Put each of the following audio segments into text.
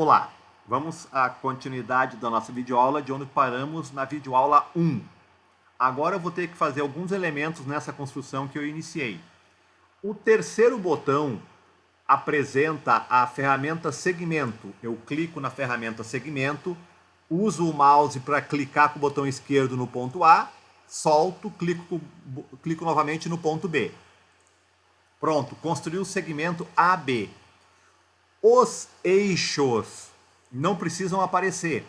Olá, vamos à continuidade da nossa videoaula de onde paramos na videoaula 1. Agora eu vou ter que fazer alguns elementos nessa construção que eu iniciei. O terceiro botão apresenta a ferramenta segmento. Eu clico na ferramenta segmento, uso o mouse para clicar com o botão esquerdo no ponto A, solto, clico novamente no ponto B. Pronto, construí o segmento AB. Os eixos não precisam aparecer.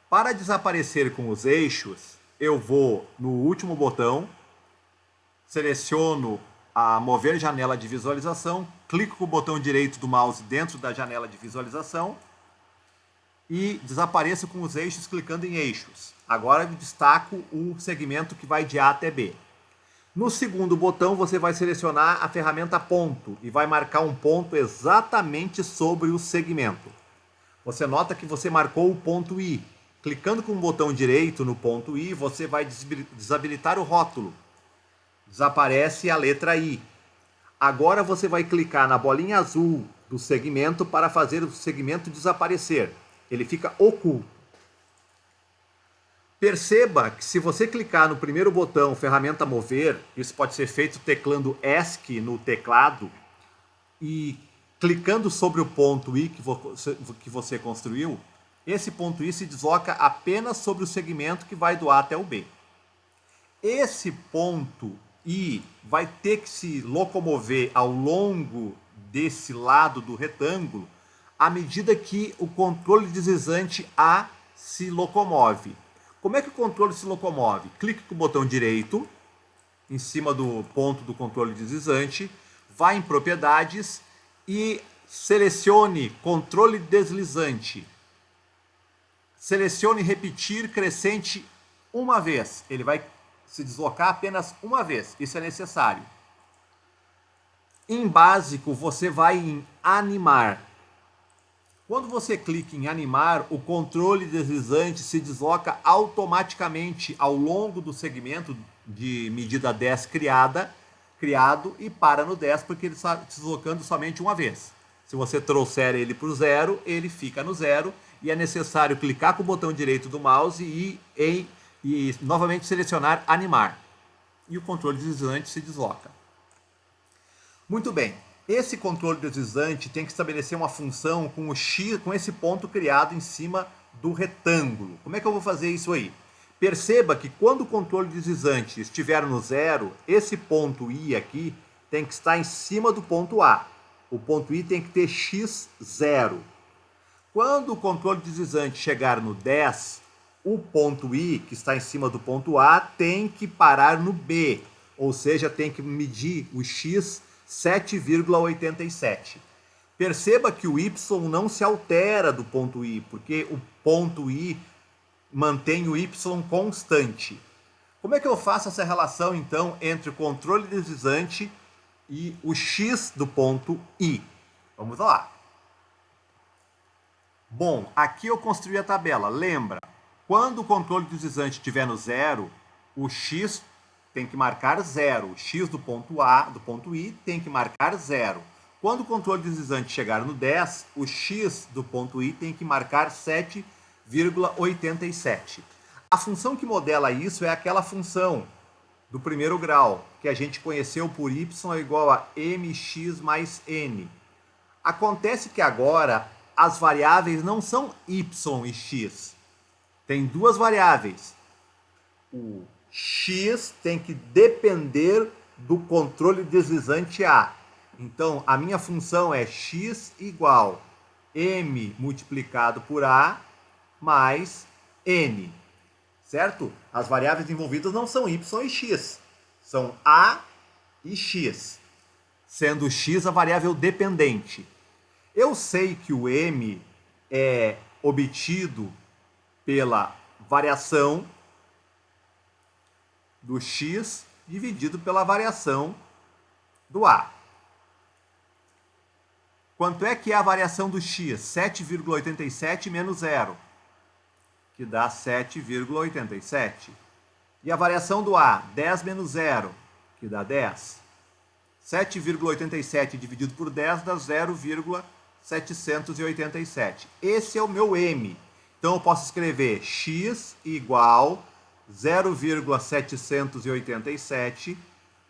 Para desaparecer com os eixos, eu vou no último botão, seleciono a mover janela de visualização, clico com o botão direito do mouse dentro da janela de visualização e desapareço com os eixos clicando em eixos. Agora eu destaco o segmento que vai de A até B. No segundo botão, você vai selecionar a ferramenta ponto e vai marcar um ponto exatamente sobre o segmento. Você nota que você marcou o ponto I. Clicando com o botão direito no ponto I, você vai desabilitar o rótulo. Desaparece a letra I. Agora você vai clicar na bolinha azul do segmento para fazer o segmento desaparecer. Ele fica oculto. Perceba que se você clicar no primeiro botão, ferramenta mover, isso pode ser feito teclando ESC no teclado e clicando sobre o ponto I que você construiu, esse ponto I se desloca apenas sobre o segmento que vai do A até o B. Esse ponto I vai ter que se locomover ao longo desse lado do retângulo à medida que o controle deslizante A se locomove. Como é que o controle se locomove? Clique com o botão direito, em cima do ponto do controle deslizante, vá em propriedades e selecione controle deslizante. Selecione repetir crescente uma vez. Ele vai se deslocar apenas uma vez, isso é necessário. Em básico, você vai em animar. Quando você clica em animar, o controle deslizante se desloca automaticamente ao longo do segmento de medida 10 criado e para no 10 porque ele está se deslocando somente uma vez. Se você trouxer ele para o 0, ele fica no 0 e é necessário clicar com o botão direito do mouse e novamente selecionar animar. E o controle deslizante se desloca. Muito bem. Esse controle deslizante tem que estabelecer uma função com o X, com esse ponto criado em cima do retângulo. Como é que eu vou fazer isso aí? Perceba que quando o controle deslizante estiver no 0, esse ponto I aqui tem que estar em cima do ponto A. O ponto I tem que ter x0. Quando o controle deslizante chegar no 10, o ponto I, que está em cima do ponto A, tem que parar no B. Ou seja, tem que medir o x 7,87. Perceba que o y não se altera do ponto I, porque o ponto I mantém o y constante. Como é que eu faço essa relação, então, entre o controle deslizante e o x do ponto I? Vamos lá. Bom, aqui eu construí a tabela. Lembra, quando o controle deslizante estiver no 0, o x tem que marcar 0. O x do ponto A, do ponto I, tem que marcar 0. Quando o controle deslizante chegar no 10, o x do ponto I tem que marcar 7,87. A função que modela isso é aquela função do primeiro grau, que a gente conheceu por y é igual a mx mais n. Acontece que agora as variáveis não são y e x. Tem duas variáveis. O x tem que depender do controle deslizante A. Então, a minha função é x igual m multiplicado por A mais n. Certo? As variáveis envolvidas não são y e x. São A e x. Sendo x a variável dependente. Eu sei que o m é obtido pela variação do x dividido pela variação do A. Quanto é que é a variação do x? 7,87 menos 0, que dá 7,87. E a variação do A? 10 menos 0, que dá 10. 7,87 dividido por 10 dá 0,7. 787. Esse é o meu m. Então eu posso escrever x igual 0,787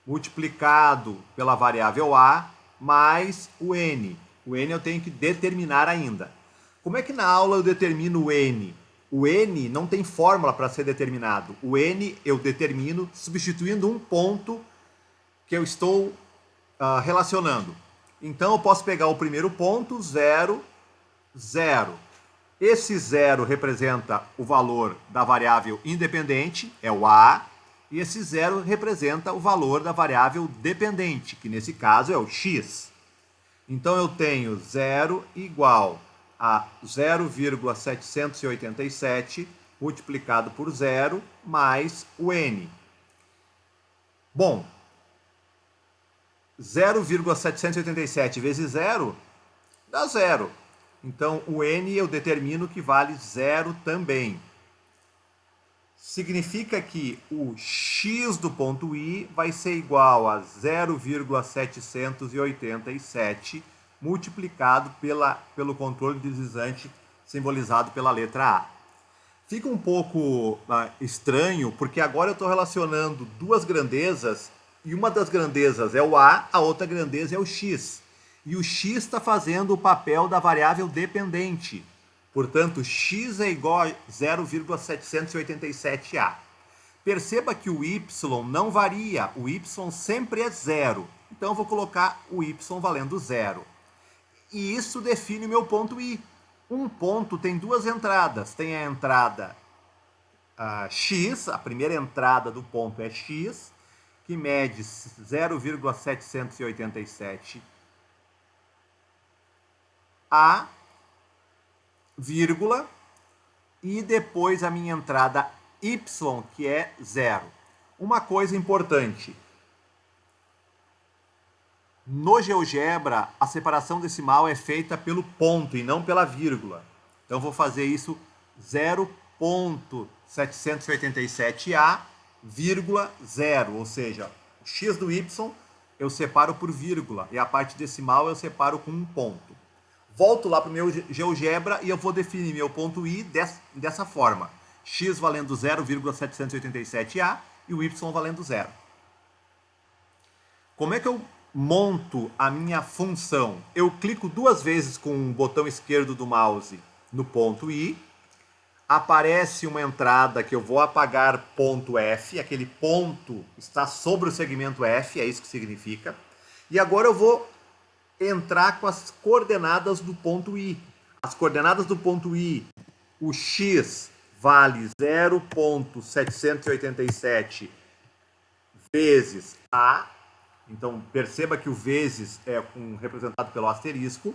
multiplicado pela variável a mais o n. O n eu tenho que determinar ainda. Como é que na aula eu determino o n? O n não tem fórmula para ser determinado. O n eu determino substituindo um ponto que eu estou relacionando. Então eu posso pegar o primeiro ponto, 0, 0. Esse 0 representa o valor da variável independente, é o a, e esse 0 representa o valor da variável dependente, que nesse caso é o x. Então eu tenho 0 igual a 0,787 multiplicado por 0 mais o n. Bom, 0,787 vezes 0 dá 0. Então, o n eu determino que vale 0 também. Significa que o x do ponto I vai ser igual a 0,787 multiplicado pelo controle deslizante simbolizado pela letra A. Fica um pouco estranho, porque agora eu estou relacionando duas grandezas, e uma das grandezas é o A outra grandeza é o x. E o x está fazendo o papel da variável dependente. Portanto, x é igual a 0,787a. Perceba que o y não varia, o y sempre é 0. Então, eu vou colocar o y valendo 0. E isso define o meu ponto I. Um ponto tem duas entradas. Tem a entrada x, a primeira entrada do ponto é x, que mede 0,787 a, vírgula, e depois a minha entrada y, que é 0. Uma coisa importante. No GeoGebra, a separação decimal é feita pelo ponto e não pela vírgula. Então, eu vou fazer isso 0,787a, vírgula 0, ou seja, o x do y eu separo por vírgula e a parte decimal eu separo com um ponto. Volto lá para o meu GeoGebra e eu vou definir meu ponto I dessa forma. X valendo 0,787a e o y valendo 0. Como é que eu monto a minha função? Eu clico duas vezes com o botão esquerdo do mouse no ponto I. Aparece uma entrada que eu vou apagar ponto F. Aquele ponto está sobre o segmento F, é isso que significa. E agora eu vou entrar com as coordenadas do ponto I. As coordenadas do ponto I, o x vale 0,787 vezes a. Então, perceba que o vezes é representado pelo asterisco,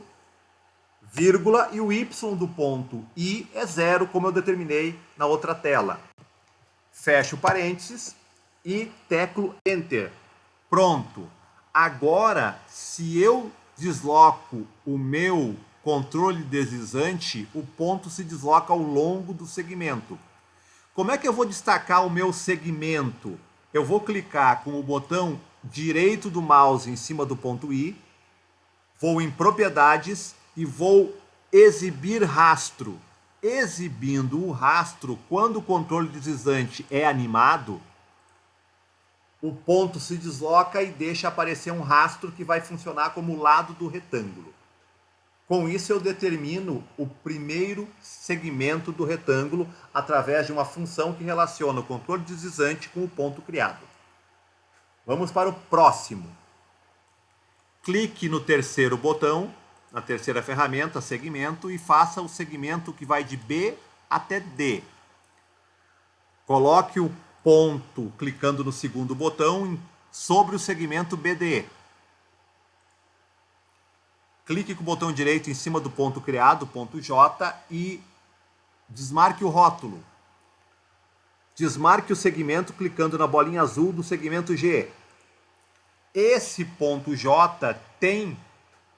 vírgula, e o y do ponto I é 0, como eu determinei na outra tela. Fecho parênteses e teclo Enter. Pronto. Agora, se eu desloco o meu controle deslizante, o ponto se desloca ao longo do segmento. Como é que eu vou destacar o meu segmento? Eu vou clicar com o botão direito do mouse em cima do ponto I, vou em Propriedades e vou exibir rastro. Exibindo o rastro, quando o controle deslizante é animado, o ponto se desloca e deixa aparecer um rastro que vai funcionar como lado do retângulo. Com isso, eu determino o primeiro segmento do retângulo através de uma função que relaciona o controle deslizante com o ponto criado. Vamos para o próximo. Clique no terceiro botão, na terceira ferramenta, segmento, e faça o segmento que vai de B até D. Coloque o ponto, clicando no segundo botão, sobre o segmento BD. Clique com o botão direito em cima do ponto criado, ponto J, e desmarque o rótulo. Desmarque o segmento clicando na bolinha azul do segmento G. Esse ponto J tem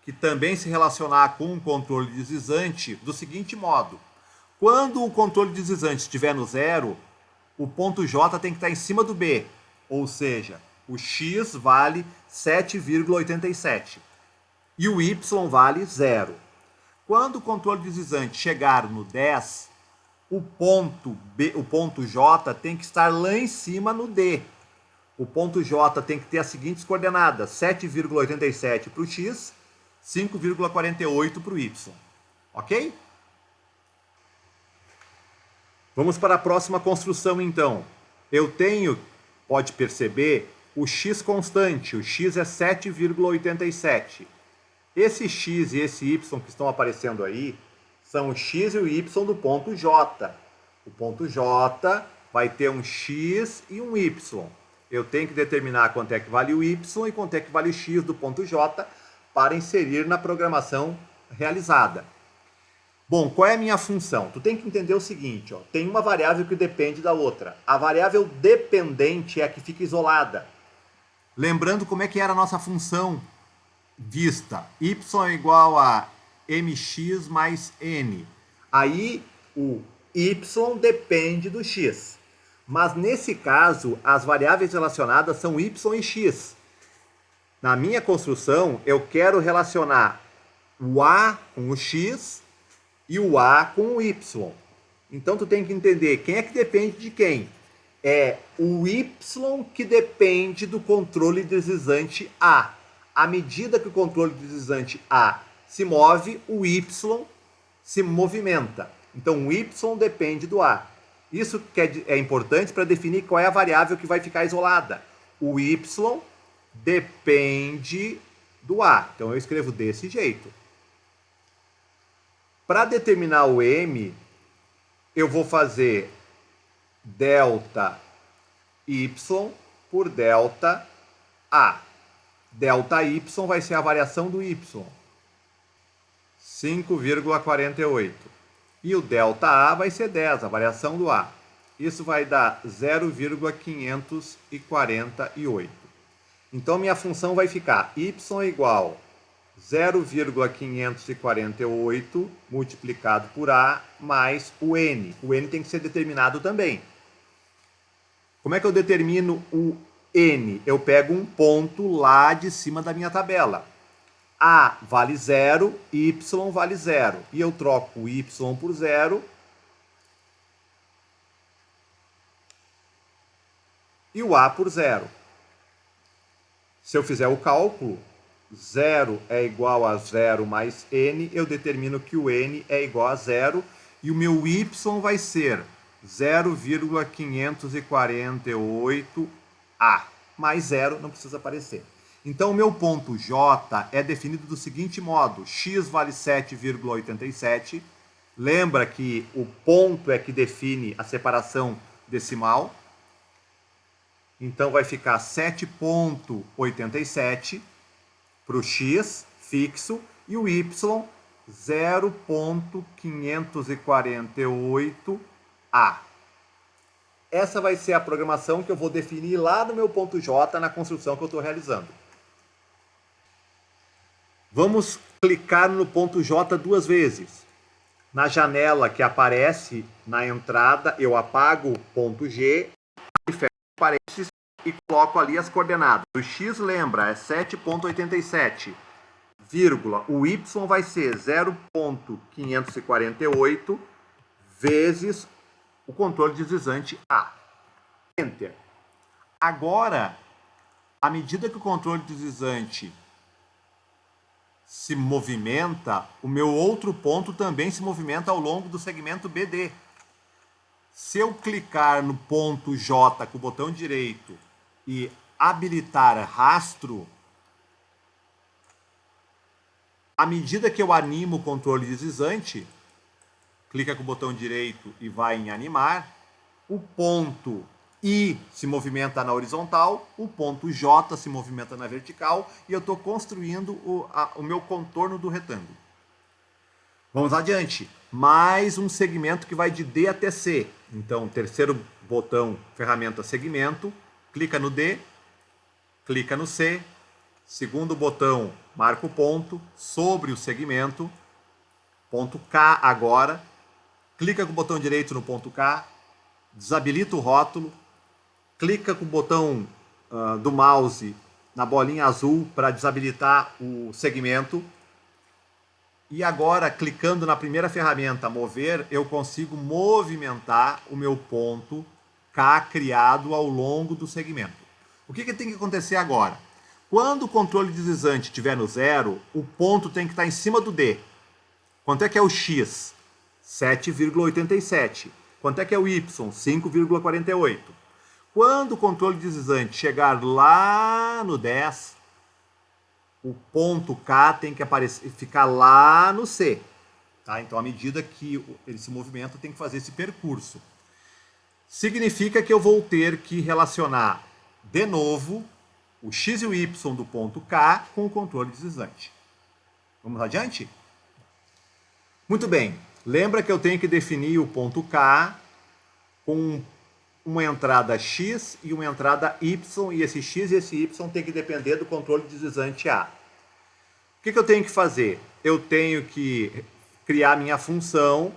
que também se relacionar com o controle deslizante do seguinte modo. Quando o controle deslizante estiver no 0, o ponto J tem que estar em cima do B, ou seja, o x vale 7,87 e o y vale 0. Quando o controle deslizante chegar no 10, o ponto J tem que estar lá em cima no D. O ponto J tem que ter as seguintes coordenadas: 7,87 para o X, 5,48 para o Y. Ok? Vamos para a próxima construção, então. Eu tenho, pode perceber, o X constante. O X é 7,87. Esse X e esse Y que estão aparecendo aí são o X e o Y do ponto J. O ponto J vai ter um X e um Y. Eu tenho que determinar quanto é que vale o Y e quanto é que vale o X do ponto J para inserir na programação realizada. Bom, qual é a minha função? Tu tem que entender o seguinte, ó, tem uma variável que depende da outra. A variável dependente é a que fica isolada. Lembrando como é que era a nossa função vista. Y é igual a mx mais n. Aí o y depende do x. Mas nesse caso, as variáveis relacionadas são y e x. Na minha construção, eu quero relacionar o a com o x e o a com o y. Então tu tem que entender quem é que depende de quem. É o y que depende do controle deslizante A. À medida que o controle deslizante A se move, o y se movimenta. Então o y depende do A. Isso que é importante para definir qual é a variável que vai ficar isolada. O y depende do A. Então eu escrevo desse jeito. Para determinar o m, eu vou fazer delta y por delta a. Delta y vai ser a variação do y, 5,48. E o delta a vai ser 10, a variação do a. Isso vai dar 0,548. Então minha função vai ficar y igual 0,548 multiplicado por A mais o N. O N tem que ser determinado também. Como é que eu determino o N? Eu pego um ponto lá de cima da minha tabela. A vale 0, Y vale 0. E eu troco o Y por 0 e o A por 0. Se eu fizer o cálculo, 0 é igual a 0 mais N, eu determino que o N é igual a 0 e o meu Y vai ser 0,548A. Mais 0 não precisa aparecer. Então o meu ponto J é definido do seguinte modo: x vale 7,87. Lembra que o ponto é que define a separação decimal. Então vai ficar 7,87 para o x fixo e o y 0,548A. Essa vai ser a programação que eu vou definir lá no meu ponto J na construção que eu estou realizando. Vamos clicar no ponto J duas vezes. Na janela que aparece na entrada, eu apago o ponto G, fecho parênteses e coloco ali as coordenadas. O x, lembra, é 7,87, vírgula, o y vai ser 0,548 vezes o controle deslizante A. Enter. Agora, à medida que o controle deslizante se movimenta, o meu outro ponto também se movimenta ao longo do segmento BD. Se eu clicar no ponto J com o botão direito e habilitar rastro, à medida que eu animo o controle deslizante, clica com o botão direito e vai em animar, o ponto I se movimenta na horizontal, o ponto J se movimenta na vertical e eu estou construindo o meu contorno do retângulo. Vamos adiante. Mais um segmento que vai de D até C. Então, terceiro botão, ferramenta segmento, clica no D, clica no C, segundo botão, marca o ponto sobre o segmento, ponto K agora, clica com o botão direito no ponto K, desabilita o rótulo, clica com o botão do mouse na bolinha azul para desabilitar o segmento, E agora, clicando na primeira ferramenta, mover, eu consigo movimentar o meu ponto K criado ao longo do segmento. O que tem que acontecer agora? Quando o controle deslizante estiver no zero, o ponto tem que estar em cima do D. Quanto é que é o X? 7,87. Quanto é que é o Y? 5,48. Quando o controle deslizante chegar lá no 10, o ponto K tem que ficar lá no C. Tá? Então, à medida que ele se movimenta, tem que fazer esse percurso. Significa que eu vou ter que relacionar de novo o X e o Y do ponto K com o controle deslizante. Vamos adiante? Muito bem. Lembra que eu tenho que definir o ponto K com uma entrada X e uma entrada Y, e esse X e esse Y tem que depender do controle deslizante A. O que eu tenho que fazer? Eu tenho que criar minha função,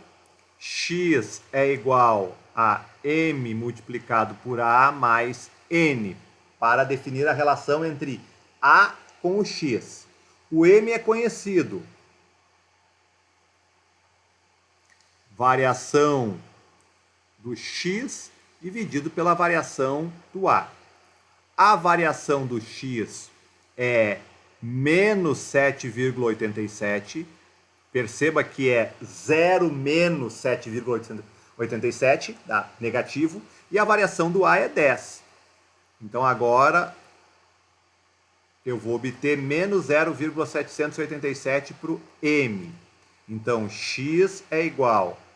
x é igual a m multiplicado por a mais n, para definir a relação entre a com o x. O m é conhecido. Variação do x dividido pela variação do a. A variação do x é menos 7,87. Perceba que é 0 menos 7,87, tá? Negativo. E a variação do A é 10. Então agora eu vou obter menos 0,787 para o M. Então x é igual a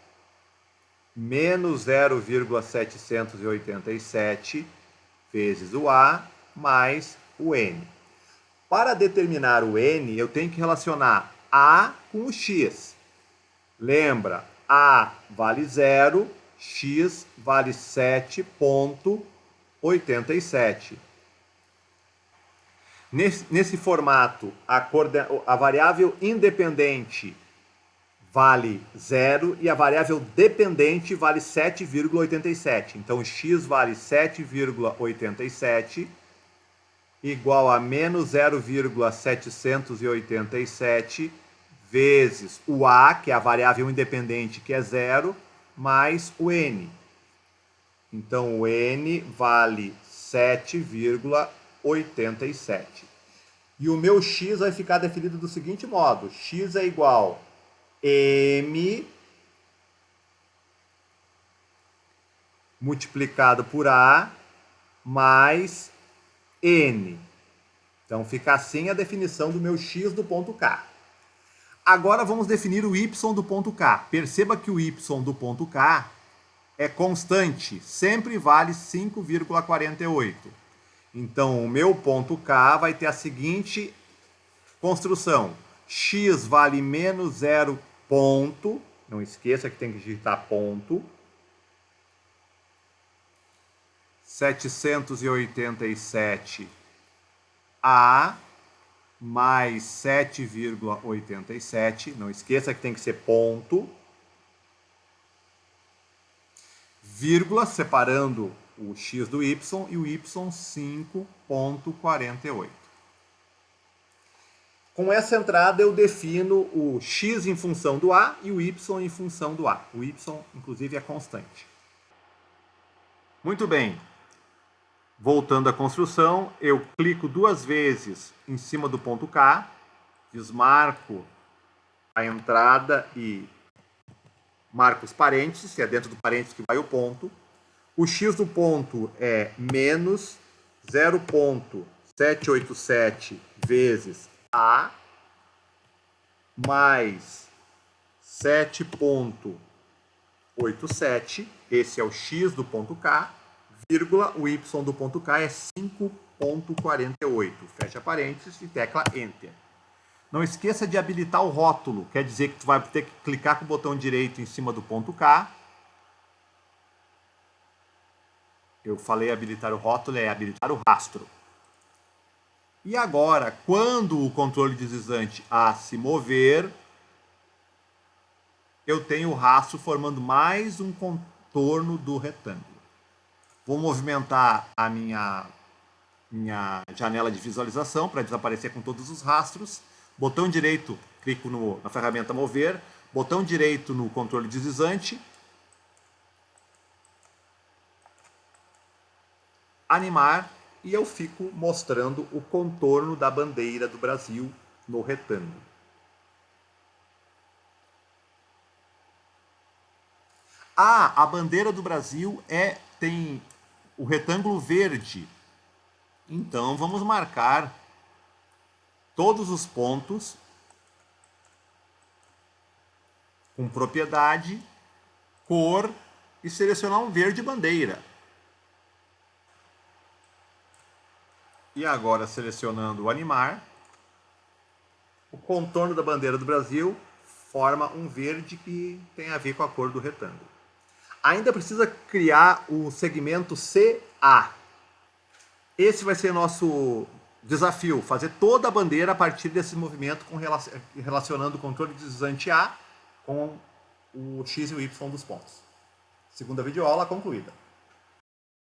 menos 0,787 vezes o A mais o N. Para determinar o N, eu tenho que relacionar A com o X. Lembra, A vale 0, X vale 7,87. Nesse formato, a variável independente vale 0 e a variável dependente vale 7,87. Então, x vale 7,87 igual a menos 0,787 vezes o a, que é a variável independente, que é 0, mais o n. Então, o n vale 7,87. E o meu x vai ficar definido do seguinte modo. X é igual a m multiplicado por a mais n. Então fica assim a definição do meu x do ponto K. Agora vamos definir o y do ponto K. Perceba que o y do ponto K é constante, sempre vale 5,48. Então o meu ponto K vai ter a seguinte construção. X vale menos 0 ponto, não esqueça que tem que digitar ponto, 787 A mais 7,87, não esqueça que tem que ser ponto, vírgula, separando o x do y e o y 5,48. Com essa entrada eu defino o x em função do a e o y em função do a. O y, inclusive, é constante. Muito bem. Voltando à construção, eu clico duas vezes em cima do ponto K, desmarco a entrada e marco os parênteses, que é dentro do parênteses que vai o ponto. O x do ponto é menos 0,787 vezes A mais 7,87, esse é o x do ponto K, vírgula, o y do ponto K é 5,48. Fecha parênteses e tecla Enter. Não esqueça de habilitar o rótulo, quer dizer que tu vai ter que clicar com o botão direito em cima do ponto K. Eu falei habilitar o rótulo, é habilitar o rastro. E agora, quando o controle deslizante A se mover, eu tenho o rastro formando mais um contorno do retângulo. Vou movimentar a minha janela de visualização para desaparecer com todos os rastros. Botão direito clico na ferramenta mover, botão direito no controle deslizante, animar, e eu fico mostrando o contorno da bandeira do Brasil no retângulo. A bandeira do Brasil tem o retângulo verde. Então vamos marcar todos os pontos com propriedade, cor e selecionar um verde bandeira. E agora, selecionando o animar, o contorno da bandeira do Brasil forma um verde que tem a ver com a cor do retângulo. Ainda precisa criar o segmento CA. Esse vai ser nosso desafio, fazer toda a bandeira a partir desse movimento relacionando o controle deslizante A com o X e o Y dos pontos. Segunda videoaula concluída.